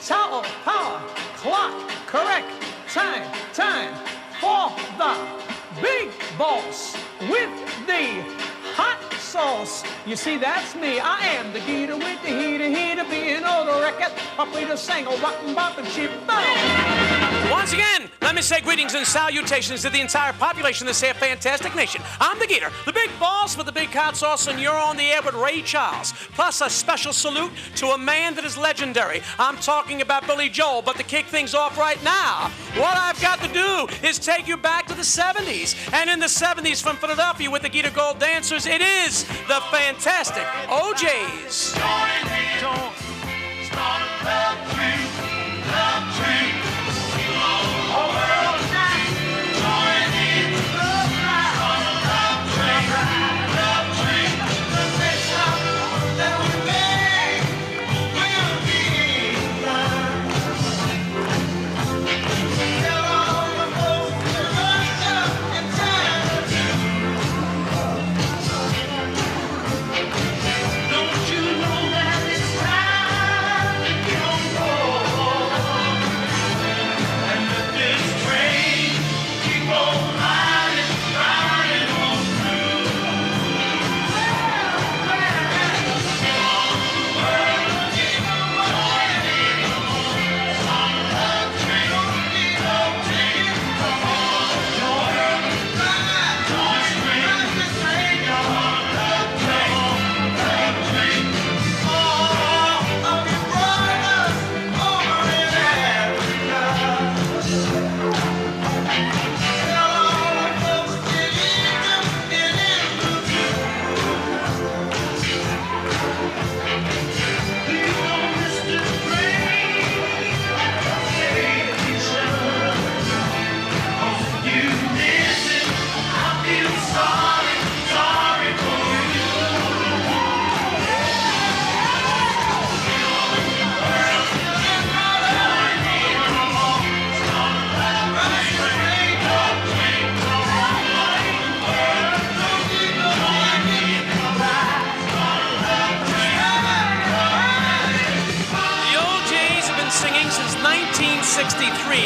Tower, power, clock, correct, time, time for the big boss with the hot sauce. You see, that's me. I am the Geeter with the heater being on the record. Up with a single, rock and bop and chip bone. Once again, let me say greetings and salutations to the entire population of this here fantastic nation. I'm the Geeter, the big boss with the big hot sauce, and you're on the air with Ray Charles. Plus a special salute to a man that is legendary. I'm talking about Billy Joel, but to kick things off right now, what I've got to do is take you back to the 70s. And in the 70s from Philadelphia with the Geeter Gold Dancers, it is the fantastic OJs.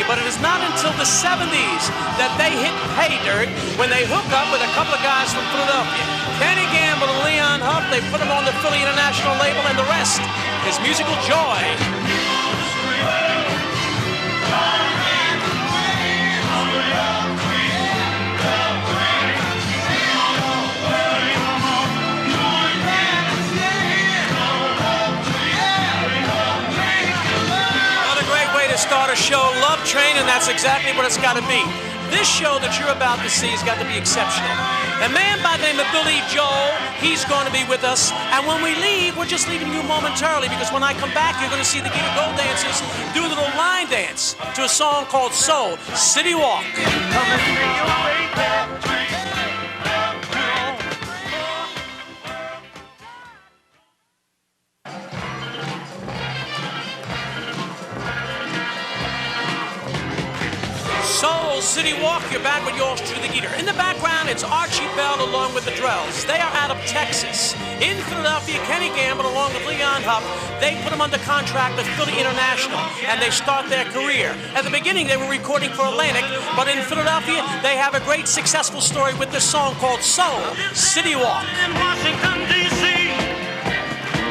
But it is not until the 70s that they hit pay dirt when they hook up with a couple of guys from Philadelphia. Kenny Gamble and Leon Huff, they put them on the Philly International label, and the rest is musical joy. Start a show, Love Train, and that's exactly what it's got to be. This show that you're about to see has got to be exceptional. A man by the name of Billy Joel, he's going to be with us, and when we leave, we're just leaving you momentarily, because when I come back, you're going to see the Geeter Gold Dancers do a little line dance to a song called Soul City Walk. Soul City Walk, you're back with yours truly, the Geeter. In the background, it's Archie Bell along with the Drells. They are out of Texas. In Philadelphia, Kenny Gamble along with Leon Huff, they put them under contract with Philly International, and they start their career. At the beginning, they were recording for Atlantic, but in Philadelphia, they have a great successful story with this song called Soul City Walk. In Washington, D.C.,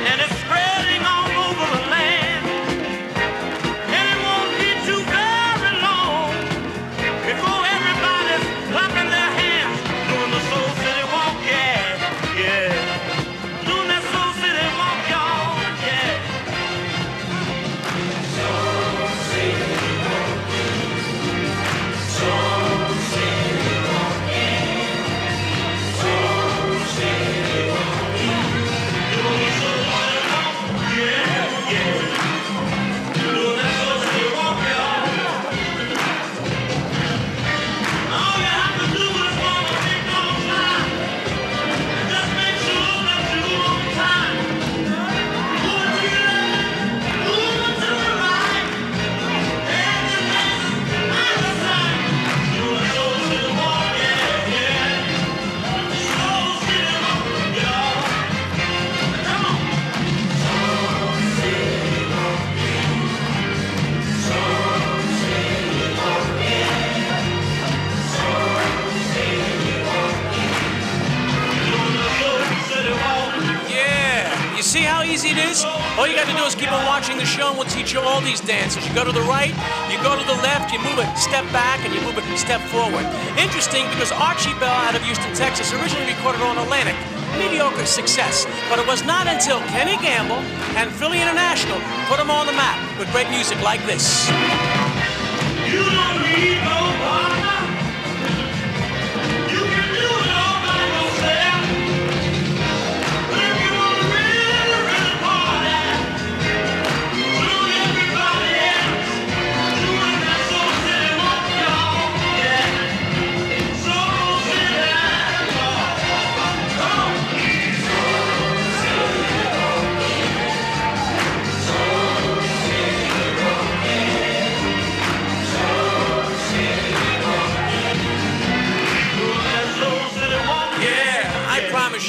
and it's spreading all over the land. And it won't be too very long before everybody's clapping their hands, doing the Soul City Walk, yeah, yeah. Doing that Soul City Walk, y'all, yeah. Soul City Walk, Soul City Walk, Soul City Walk. the show, and we'll teach you all these dances. You go to the right, you go to the left, you move a step back, and you move a step forward. Interesting, because Archie Bell out of Houston, Texas, originally recorded on Atlantic. Mediocre success, but it was not until Kenny Gamble and Philly International put him on the map with great music like this. You don't need no partner. You can do it all by yourself. But if you want to really, really party, doing everybody else, doing that Soul City walk, y'all. Yeah. Soul City, come on.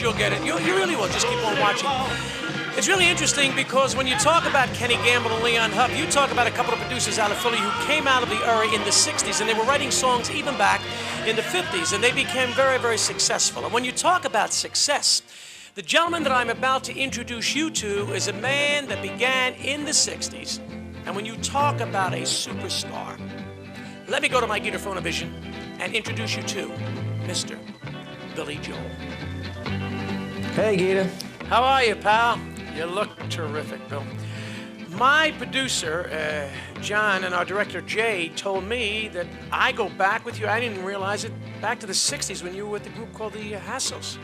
You'll get it. You really will. Just keep on watching. It's really interesting because when you talk about Kenny Gamble and Leon Huff, you talk about a couple of producers out of Philly who came out of the era in the 60s, and they were writing songs even back in the 50s, and they became very, very successful. And when you talk about success, the gentleman that I'm about to introduce you to is a man that began in the 60s. And when you talk about a superstar, let me go to my Guitar Phonovision and introduce you to Mr. Billy Joel. Hey, Gita. How are you, pal? You look terrific, Bill. My producer, John, and our director, Jay, told me that I go back with you, I didn't realize it, back to the 60s when you were with the group called the Hassles.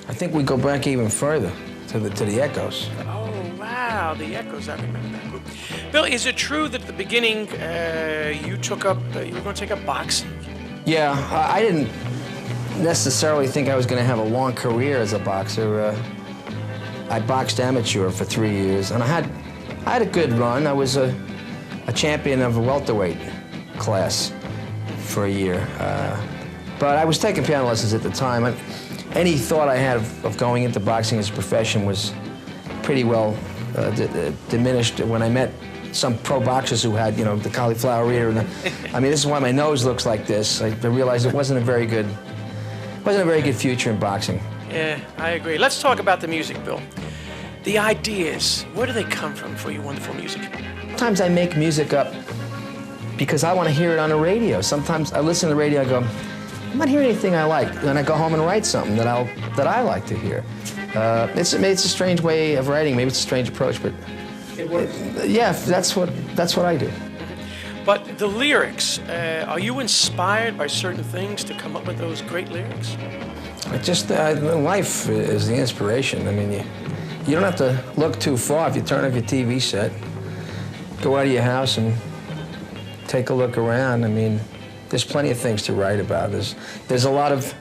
I think we go back even further, to the Echoes. Oh, wow, the Echoes, I remember that group. Bill, is it true that at the beginning you took up, you were going to take up boxing? Yeah, I didn't necessarily think I was going to have a long career as a boxer. I boxed amateur for 3 years, and I had a good run. I was a champion of a welterweight class for a year. But I was taking piano lessons at the time. Any thought I had of going into boxing as a profession was pretty well diminished when I met some pro boxers who had, you know, the cauliflower ear. And I mean, this is why my nose looks like this. I realized it wasn't a very good future in boxing. Yeah, I agree. Let's talk about the music, Bill. The ideas, where do they come from for your wonderful music? Sometimes I make music up because I want to hear it on the radio. Sometimes I listen to the radio, I go, I'm not hearing anything I like. Then I go home and write something that I like to hear. It's a strange way of writing. Maybe it's a strange approach, but it works. Yeah, that's what I do. But the lyrics, are you inspired by certain things to come up with those great lyrics? Life is the inspiration. I mean, you don't have to look too far. If you turn off your TV set, go out of your house and take a look around. I mean, there's plenty of things to write about. There's a lot of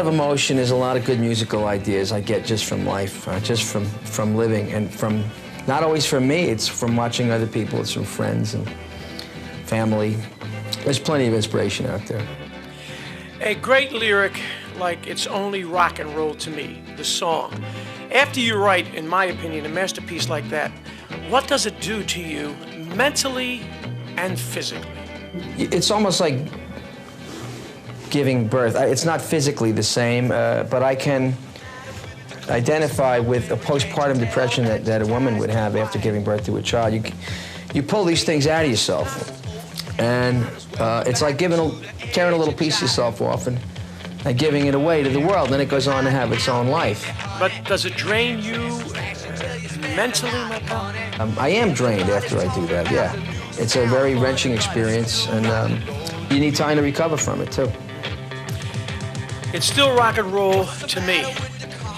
emotion. There's a lot of good musical ideas I get just from life, just from living, and from not always from me. It's from watching other people. It's from friends and family. There's plenty of inspiration out there. A great lyric like "It's Only Rock and Roll to Me," the song. After you write, in my opinion, a masterpiece like that, what does it do to you mentally and physically? It's almost like giving birth. It's not physically the same, but I can identify with a postpartum depression that a woman would have after giving birth to a child. You pull these things out of yourself, and it's like tearing a little piece of yourself off and giving it away to the world. Then it goes on to have its own life. But does it drain you mentally, my pal? I am drained after I do that, yeah. It's a very wrenching experience, and you need time to recover from it, too. It's still rock and roll to me.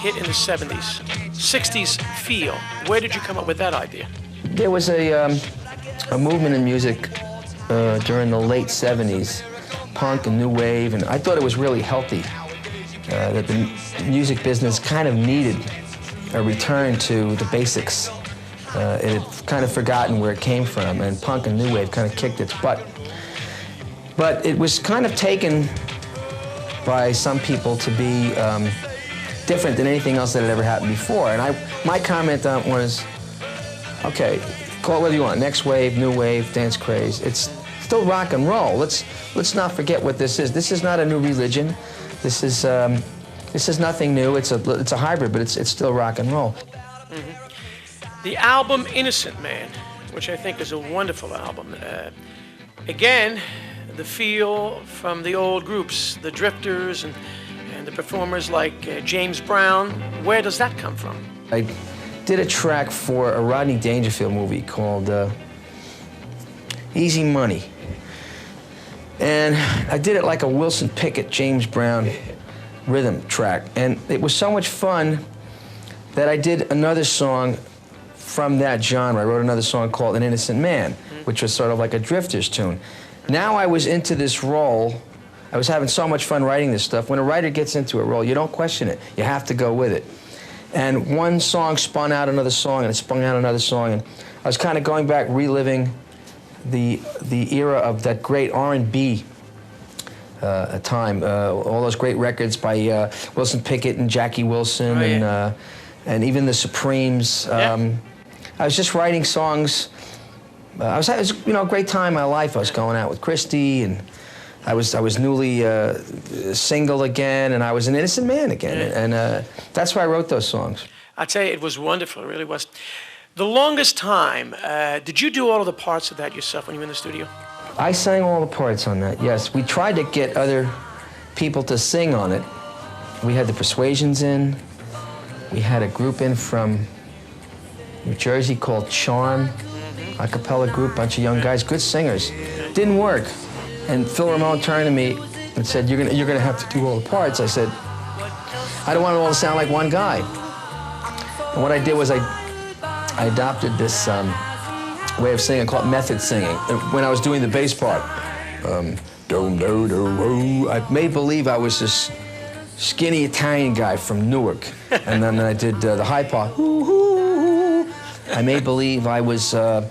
Hit in the 70s. 60s feel. Where did you come up with that idea? There was a movement in music during the late 70s, punk and new wave, and I thought it was really healthy, that the music business kind of needed a return to the basics. It had kind of forgotten where it came from, and punk and new wave kind of kicked its butt. But it was kind of taken by some people to be different than anything else that had ever happened before. And my comment on it was, okay, call it whatever you want, next wave, new wave, dance craze. It's still rock and roll. Let's not forget what this is. This is not a new religion. This is nothing new. It's a hybrid, but it's still rock and roll. Mm-hmm. The album Innocent Man, which I think is a wonderful album. Again, the feel from the old groups, the Drifters and the performers like James Brown. Where does that come from? I did a track for a Rodney Dangerfield movie called Easy Money. And I did it like a Wilson Pickett, James Brown rhythm track. And it was so much fun that I did another song from that genre. I wrote another song called An Innocent Man, which was sort of like a Drifters tune. Now I was into this role. I was having so much fun writing this stuff. When a writer gets into a role, you don't question it. You have to go with it. And one song spun out another song, and it spun out another song. And I was kind of going back, reliving the era of that great R&B time. All those great records by Wilson Pickett and Jackie Wilson, and even the Supremes. I was just writing songs. It was a great time in my life. I was going out with Christy, and I was newly single again, and I was an innocent man again, and that's why I wrote those songs. I tell you, it was wonderful. It really was. The longest time, did you do all of the parts of that yourself when you were in the studio? I sang all the parts on that, yes. We tried to get other people to sing on it. We had the Persuasions in. We had a group in from New Jersey called Charm, a cappella group, bunch of young guys, good singers. Didn't work. And Phil Ramone turned to me and said, you're gonna have to do all the parts. I said, I don't want it all to sound like one guy. And what I did was I adopted this way of singing called method singing. When I was doing the bass part, I made believe I was this skinny Italian guy from Newark. And then I did the high part. I made believe I was a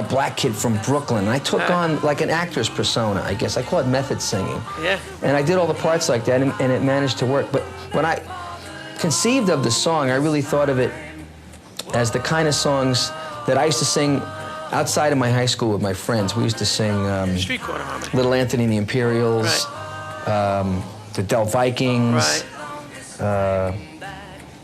black kid from Brooklyn. I took on like an actor's persona, I guess. I call it method singing. Yeah. And I did all the parts like that, and it managed to work. But when I conceived of the song, I really thought of it as the kind of songs that I used to sing outside of my high school with my friends. We used to sing Street Corner Harmony, Little Anthony and the Imperials, the Del Vikings.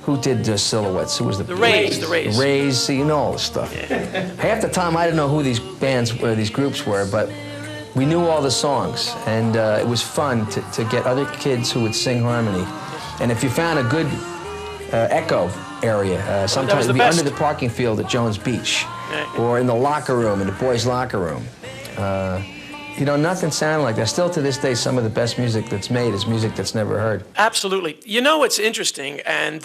Who did the Silhouettes? Who was the Rays? The Rays. So you know all the stuff. Half the time I didn't know who these bands or these groups were, but we knew all the songs, and it was fun to get other kids who would sing harmony. And if you found a good echo area, sometimes it would be under the parking field at Jones Beach, or in the locker room, in the boys' locker room. Nothing sounded like that. Still to this day, some of the best music that's made is music that's never heard. Absolutely. You know, it's interesting, and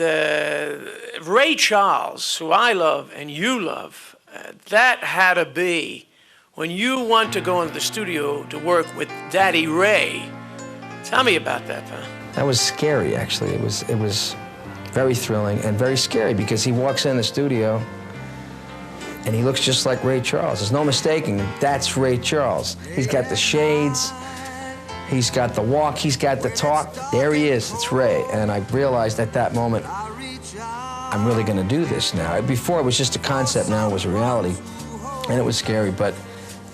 Ray Charles, who I love and you love, that had to be, when you want to go into the studio to work with Daddy Ray. Tell me about that, huh? That was scary, actually. It was very thrilling and very scary, because he walks in the studio and he looks just like Ray Charles. There's no mistaking, that's Ray Charles. He's got the shades, he's got the walk, he's got the talk. There he is, it's Ray. And I realized at that moment, I'm really gonna do this now. Before it was just a concept, now it was a reality. And it was scary, but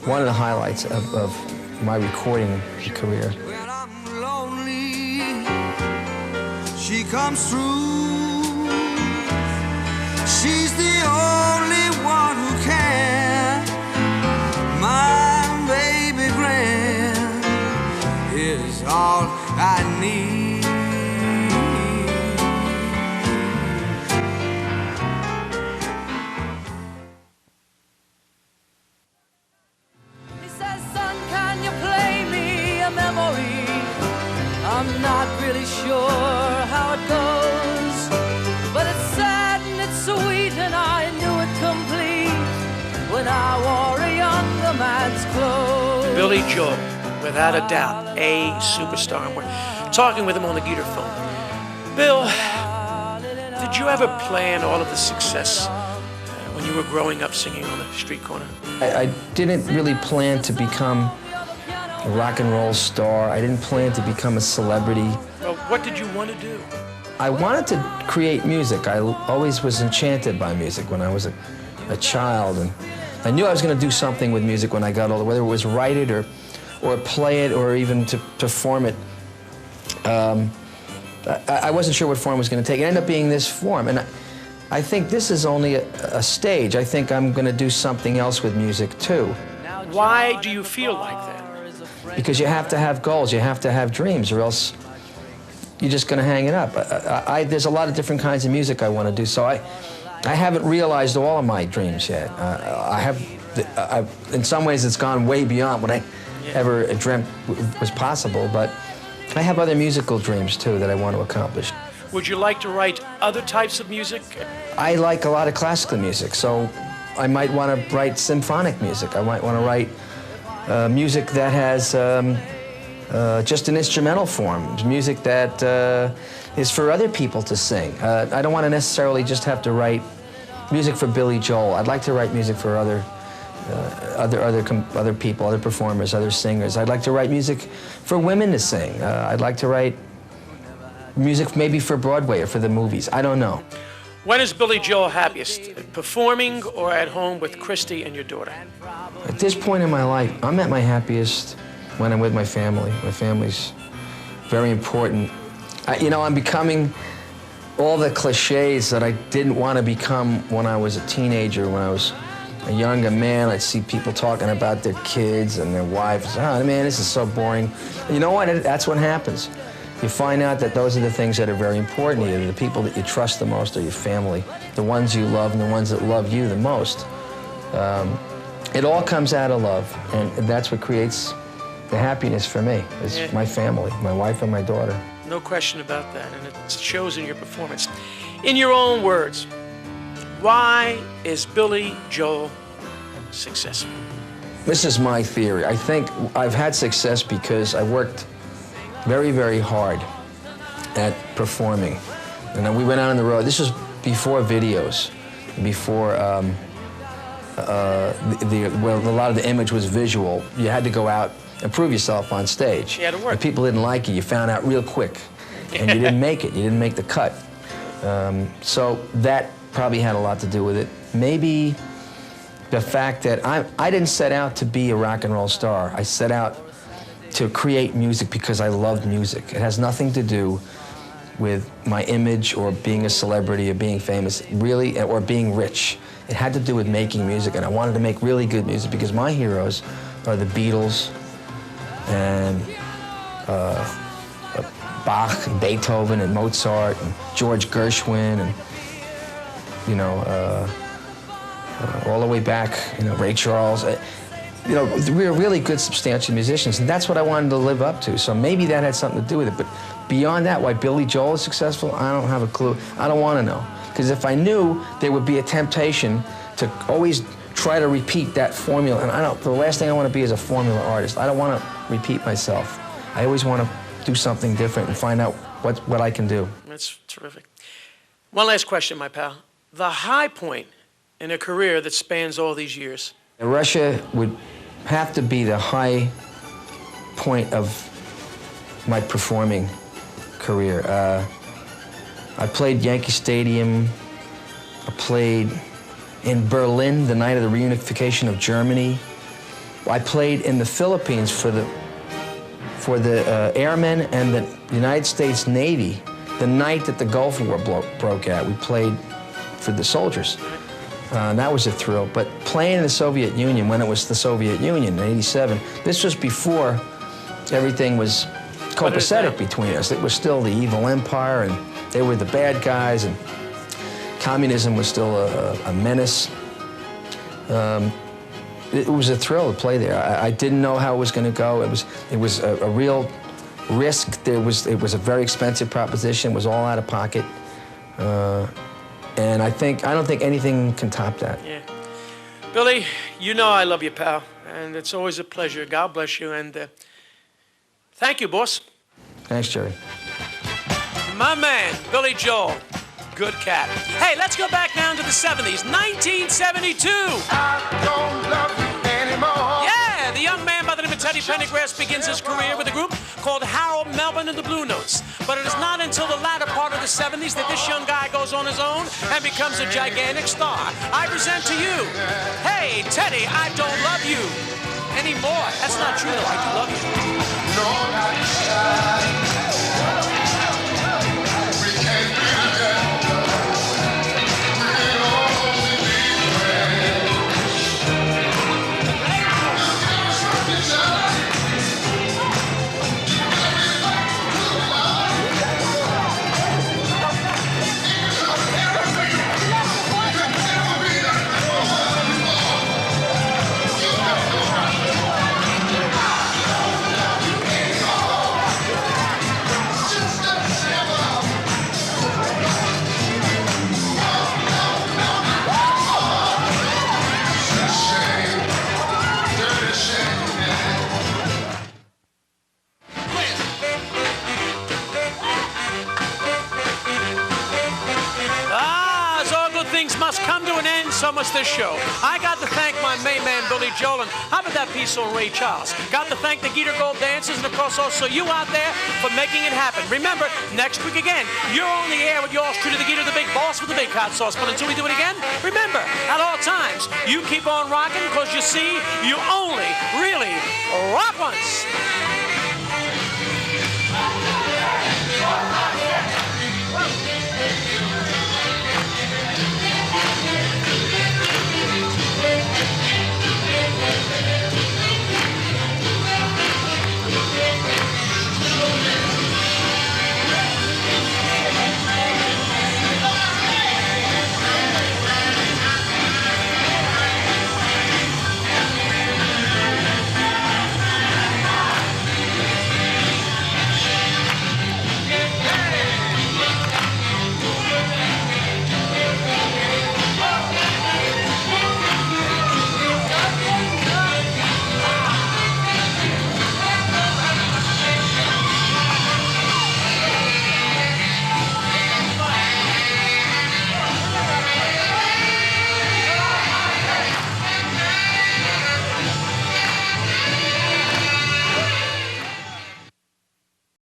one of the highlights of my recording career. When I'm lonely, she comes through. She's the only one who can. My baby grand is all I need. He says, son, can you play me a memory? I'm not really sure how it goes, but it's sad and it's sweet, and I knew it complete when I wore a younger man's clothes. Billy Joel, without a doubt, a superstar. And we're talking with him on the Geeter phone. Bill, did you ever plan all of the success when you were growing up singing on the street corner? I didn't really plan to become a rock and roll star. I didn't plan to become a celebrity. Well, what did you want to do? I wanted to create music. I always was enchanted by music when I was a child, and I knew I was going to do something with music when I got older, whether it was write it or play it or even to perform it. I wasn't sure what form it was going to take. It ended up being this form, and I think this is only a stage. I think I'm going to do something else with music too. Why do you feel like that? Because you have to have goals, you have to have dreams, or else you're just going to hang it up. There's a lot of different kinds of music I want to do, so I haven't realized all of my dreams yet. In some ways, it's gone way beyond what I ever dreamt was possible, but I have other musical dreams too that I want to accomplish. Would you like to write other types of music? I like a lot of classical music, so I might want to write symphonic music. I might want to write music that has just an instrumental form, music that is for other people to sing. I don't want to necessarily just have to write music for Billy Joel. I'd like to write music for other people, other performers, other singers. I'd like to write music for women to sing. I'd like to write music maybe for Broadway or for the movies. I don't know. When is Billy Joel happiest? Performing or at home with Christy and your daughter? At this point in my life, I'm at my happiest when I'm with my family. My family's very important. I'm becoming all the cliches that I didn't want to become when I was a teenager, when I was a younger man. I'd see people talking about their kids and their wives. Oh, man, this is so boring. You know what? That's what happens. You find out that those are the things that are very important to you. The people that you trust the most are your family, the ones you love and the ones that love you the most. It all comes out of love, and that's what creates the happiness for me, is my family, my wife and my daughter. No question about that, and it shows in your performance. In your own words, why is Billy Joel successful? This is my theory. I think I've had success because I worked very, very hard at performing. And then we went out on the road. This was before videos, before a lot of the image was visual. You had to go out and prove yourself on stage. You had to work. If people didn't like you, you found out real quick. And you didn't make it. You didn't make the cut. So that probably had a lot to do with it. Maybe the fact that I didn't set out to be a rock and roll star. I set out to create music because I loved music. It has nothing to do with my image or being a celebrity or being famous, really, or being rich. It had to do with making music, and I wanted to make really good music because my heroes are the Beatles and Bach and Beethoven and Mozart and George Gershwin and, all the way back, Ray Charles. We were really good, substantial musicians, and that's what I wanted to live up to. So maybe that had something to do with it. But beyond that, why Billy Joel is successful, I don't have a clue. I don't want to know. Because if I knew, there would be a temptation to always try to repeat that formula. And the last thing I want to be is a formula artist. I don't want to repeat myself. I always want to do something different and find out what I can do. That's terrific. One last question, my pal. The high point in a career that spans all these years. Russia would have to be the high point of my performing career. I played Yankee Stadium. I played in Berlin the night of the reunification of Germany. I played in the Philippines for the airmen and the United States Navy the night that the Gulf War broke out. We played for the soldiers. That was a thrill. But playing in the Soviet Union, when it was the Soviet Union in '87, this was before everything was copacetic between us. It was still the evil empire, and they were the bad guys, and communism was still a menace. It was a thrill to play there. I didn't know how it was going to go. It was a real risk. It was a very expensive proposition. It was all out of pocket. And I don't think anything can top that. Yeah. Billy, you know I love you, pal. And it's always a pleasure. God bless you. And thank you, boss. Thanks, Jerry. My man, Billy Joel. Good cat. Hey, let's go back now to the 70s. 1972. I don't love you anymore. Yeah, the young man by the name of Teddy Pendergrass begins his career with a group called Harold Melvin and the Blue Notes. But it is not until the latter part of the 70s that this young guy goes on his own and becomes a gigantic star. I present to you, hey, Teddy, I don't love you anymore. That's not true, though. I do love you. No, not we can't be together. We promised this show, I got to thank my main man, Billy Joel, and how about that piece on Ray Charles? Got to thank the Gator Gold Dancers, and of course also you out there for making it happen. Remember, next week again, you're on the air with yours truly, the Gator, the Big Boss with the Big Hot Sauce. But until we do it again, remember, at all times, you keep on rocking, because you see, you only really rock once.